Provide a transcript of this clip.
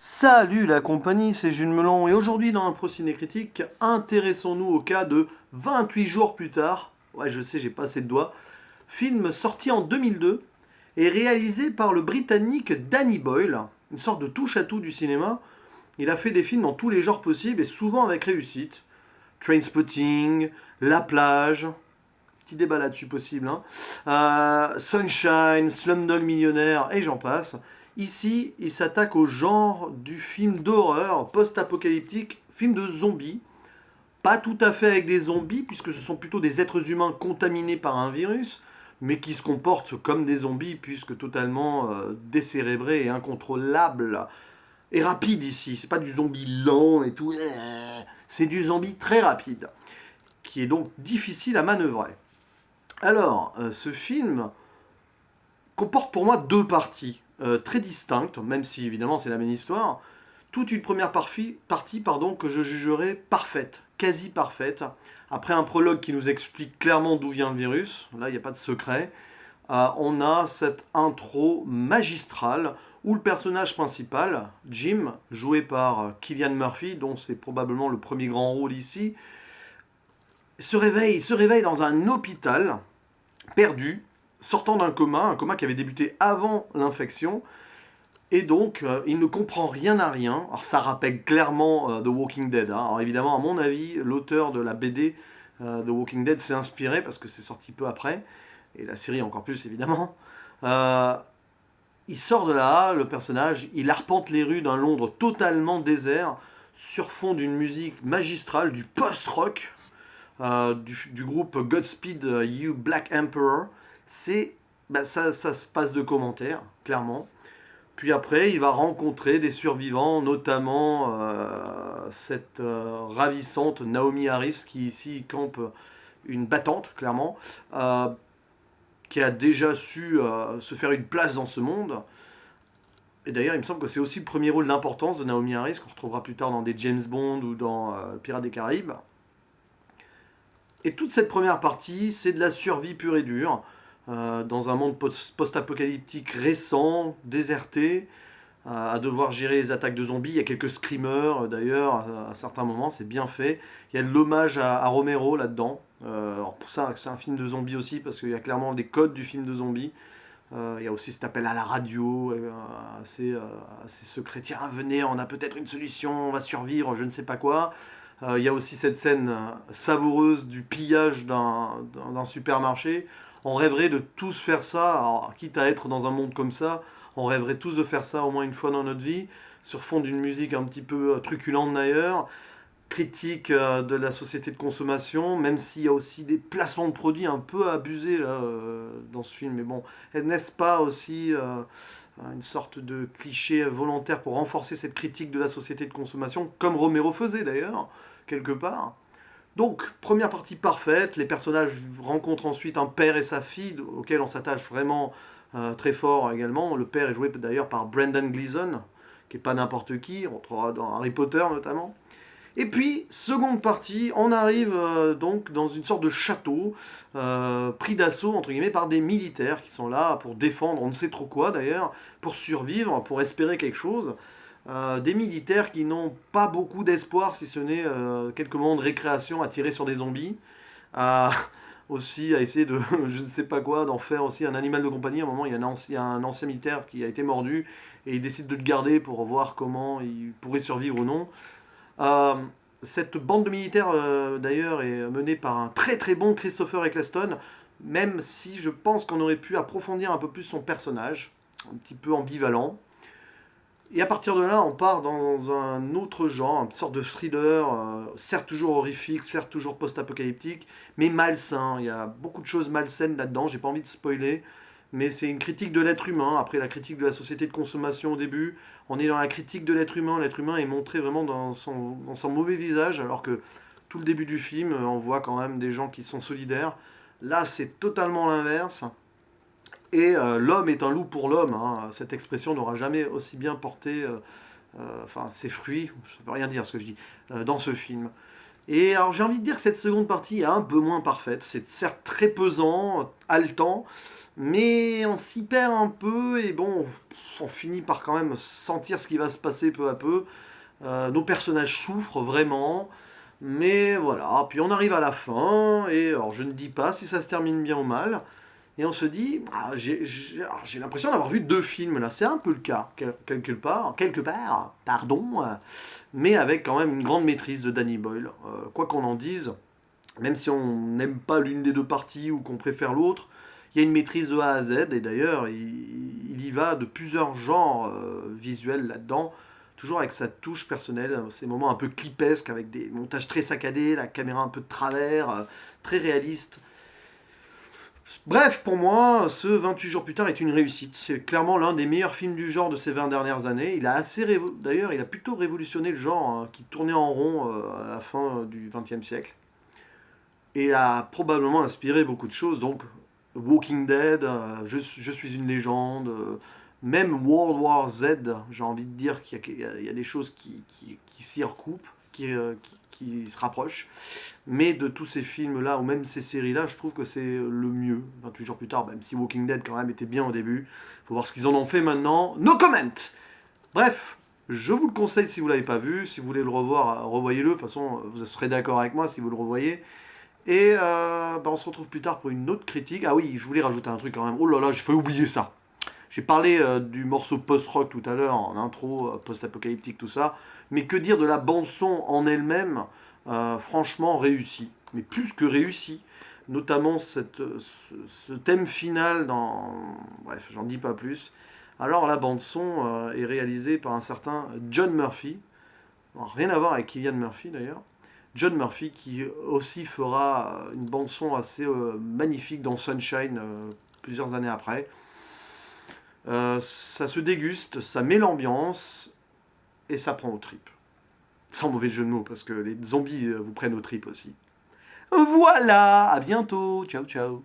Salut la compagnie, c'est Jules Melon et aujourd'hui dans un Ciné Critique, intéressons-nous au cas de 28 jours plus tard. Ouais, je sais, j'ai pas assez de doigts. Film sorti en 2002 et réalisé par le Britannique Danny Boyle, une sorte de touche-à-tout du cinéma. Il a fait des films dans tous les genres possibles et souvent avec réussite. Trainspotting, La Plage, petit débat là-dessus possible, hein. Sunshine, Slumdog Millionnaire et j'en passe. Ici, il s'attaque au genre du film d'horreur post-apocalyptique, film de zombies. Pas tout à fait avec des zombies, puisque ce sont plutôt des êtres humains contaminés par un virus, mais qui se comportent comme des zombies, puisque totalement décérébrés et incontrôlables. Et rapide ici, c'est pas du zombie lent et tout, c'est du zombie très rapide, qui est donc difficile à manœuvrer. Alors, ce film comporte pour moi deux parties très distinctes, même si évidemment c'est la même histoire. Toute une première partie que je jugerais parfaite, quasi parfaite. Après un prologue qui nous explique clairement d'où vient le virus, là il n'y a pas de secret. On a cette intro magistrale où le personnage principal, Jim, joué par Cillian Murphy, dont c'est probablement le premier grand rôle ici, il se réveille dans un hôpital perdu, sortant d'un coma, un coma qui avait débuté avant l'infection, et donc il ne comprend rien à rien. Alors ça rappelle clairement The Walking Dead, hein. Alors évidemment, à mon avis, l'auteur de la BD The Walking Dead s'est inspiré, parce que c'est sorti peu après, et la série encore plus évidemment. Euh, il sort de là, le personnage, il arpente les rues d'un Londres totalement désert, sur fond d'une musique magistrale, du post-rock, du groupe Godspeed You Black Emperor. C'est, ça se passe de commentaires, clairement. Puis après, il va rencontrer des survivants, notamment cette ravissante Naomi Harris, qui ici campe une battante, clairement, qui a déjà su se faire une place dans ce monde. Et d'ailleurs, il me semble que c'est aussi le premier rôle d'importance de Naomi Harris, qu'on retrouvera plus tard dans des James Bond ou dans Pirates des Caraïbes. Et toute cette première partie, c'est de la survie pure et dure, dans un monde post-apocalyptique récent, déserté, à devoir gérer les attaques de zombies. Il y a quelques screamers d'ailleurs, à certains moments, c'est bien fait. Il y a de l'hommage à Romero là-dedans. Alors pour ça, c'est un film de zombies aussi, parce qu'il y a clairement des codes du film de zombies. Il y a aussi cet appel à la radio, assez secret. Tiens, venez, on a peut-être une solution, on va survivre, je ne sais pas quoi. Il y a aussi cette scène savoureuse du pillage d'un supermarché. On rêverait de tous faire ça, alors, quitte à être dans un monde comme ça, on rêverait tous de faire ça au moins une fois dans notre vie, sur fond d'une musique un petit peu truculente d'ailleurs, critique de la société de consommation, même s'il y a aussi des placements de produits un peu abusés là, dans ce film. Mais bon, n'est-ce pas aussi une sorte de cliché volontaire pour renforcer cette critique de la société de consommation, comme Romero faisait d'ailleurs, quelque part. Donc, première partie parfaite, les personnages rencontrent ensuite un père et sa fille, auxquels on s'attache vraiment très fort également. Le père est joué d'ailleurs par Brendan Gleeson, qui est pas n'importe qui, on retrouvera dans Harry Potter notamment. Et puis, seconde partie, on arrive donc dans une sorte de château, pris d'assaut, entre guillemets, par des militaires qui sont là pour défendre, on ne sait trop quoi d'ailleurs, pour survivre, pour espérer quelque chose. Des militaires qui n'ont pas beaucoup d'espoir, si ce n'est quelques moments de récréation à tirer sur des zombies, à, aussi à essayer de, je ne sais pas quoi, d'en faire aussi un animal de compagnie. À un moment, il y a un ancien militaire qui a été mordu, et il décide de le garder pour voir comment il pourrait survivre ou non. Euh, cette bande de militaires, d'ailleurs, est menée par un très très bon Christopher Eccleston, même si je pense qu'on aurait pu approfondir un peu plus son personnage, un petit peu ambivalent. Et à partir de là, on part dans un autre genre, une sorte de thriller, certes toujours horrifique, certes toujours post-apocalyptique, mais malsain. Il y a beaucoup de choses malsaines là-dedans, j'ai pas envie de spoiler, mais c'est une critique de l'être humain. Après la critique de la société de consommation au début, on est dans la critique de l'être humain. L'être humain est montré vraiment dans son mauvais visage, alors que tout le début du film, on voit quand même des gens qui sont solidaires. Là, c'est totalement l'inverse. Et l'homme est un loup pour l'homme, hein. Cette expression n'aura jamais aussi bien porté ses fruits, ça ne veut rien dire ce que je dis, dans ce film. Et alors j'ai envie de dire que cette seconde partie est un peu moins parfaite. C'est certes très pesant, haletant, mais on s'y perd un peu et bon, on finit par quand même sentir ce qui va se passer peu à peu. Nos personnages souffrent vraiment, mais voilà. Puis on arrive à la fin et alors je ne dis pas si ça se termine bien ou mal. Et on se dit, ah, j'ai l'impression d'avoir vu deux films là, c'est un peu le cas, quelque part, pardon, mais avec quand même une grande maîtrise de Danny Boyle. Quoi qu'on en dise, même si on n'aime pas l'une des deux parties ou qu'on préfère l'autre, il y a une maîtrise de A à Z, et d'ailleurs, il y va de plusieurs genres visuels là-dedans, toujours avec sa touche personnelle, ces moments un peu clipesques, avec des montages très saccadés, la caméra un peu de travers, très réaliste. Bref, pour moi, ce 28 jours plus tard est une réussite. C'est clairement l'un des meilleurs films du genre de ces 20 dernières années. D'ailleurs, il a plutôt révolutionné le genre qui tournait en rond à la fin du XXe siècle. Et a probablement inspiré beaucoup de choses. Donc, Walking Dead, je suis une légende, même World War Z, j'ai envie de dire qu'il y a des choses qui s'y recoupent, qui se rapprochent. Mais de tous ces films-là, ou même ces séries-là, je trouve que c'est le mieux. 28 jours plus tard, même si Walking Dead quand même était bien au début. Faut voir ce qu'ils en ont fait maintenant. No comment. Bref, je vous le conseille si vous l'avez pas vu. Si vous voulez le revoir, revoyez-le. De toute façon, vous serez d'accord avec moi si vous le revoyez. Et on se retrouve plus tard pour une autre critique. Ah oui, je voulais rajouter un truc quand même. Oh là là, j'ai failli oublier ça. J'ai parlé du morceau post-rock tout à l'heure, en intro, post-apocalyptique, tout ça. Mais que dire de la bande-son en elle-même, franchement réussie. Mais plus que réussie. Notamment ce thème final dans... Bref, j'en dis pas plus. Alors la bande-son est réalisée par un certain John Murphy. Alors, rien à voir avec Cillian Murphy d'ailleurs. John Murphy qui aussi fera une bande-son assez magnifique dans Sunshine plusieurs années après. Ça se déguste, ça met l'ambiance et ça prend aux tripes. Sans mauvais jeu de mots, parce que les zombies vous prennent aux tripes aussi. Voilà, à bientôt, ciao ciao.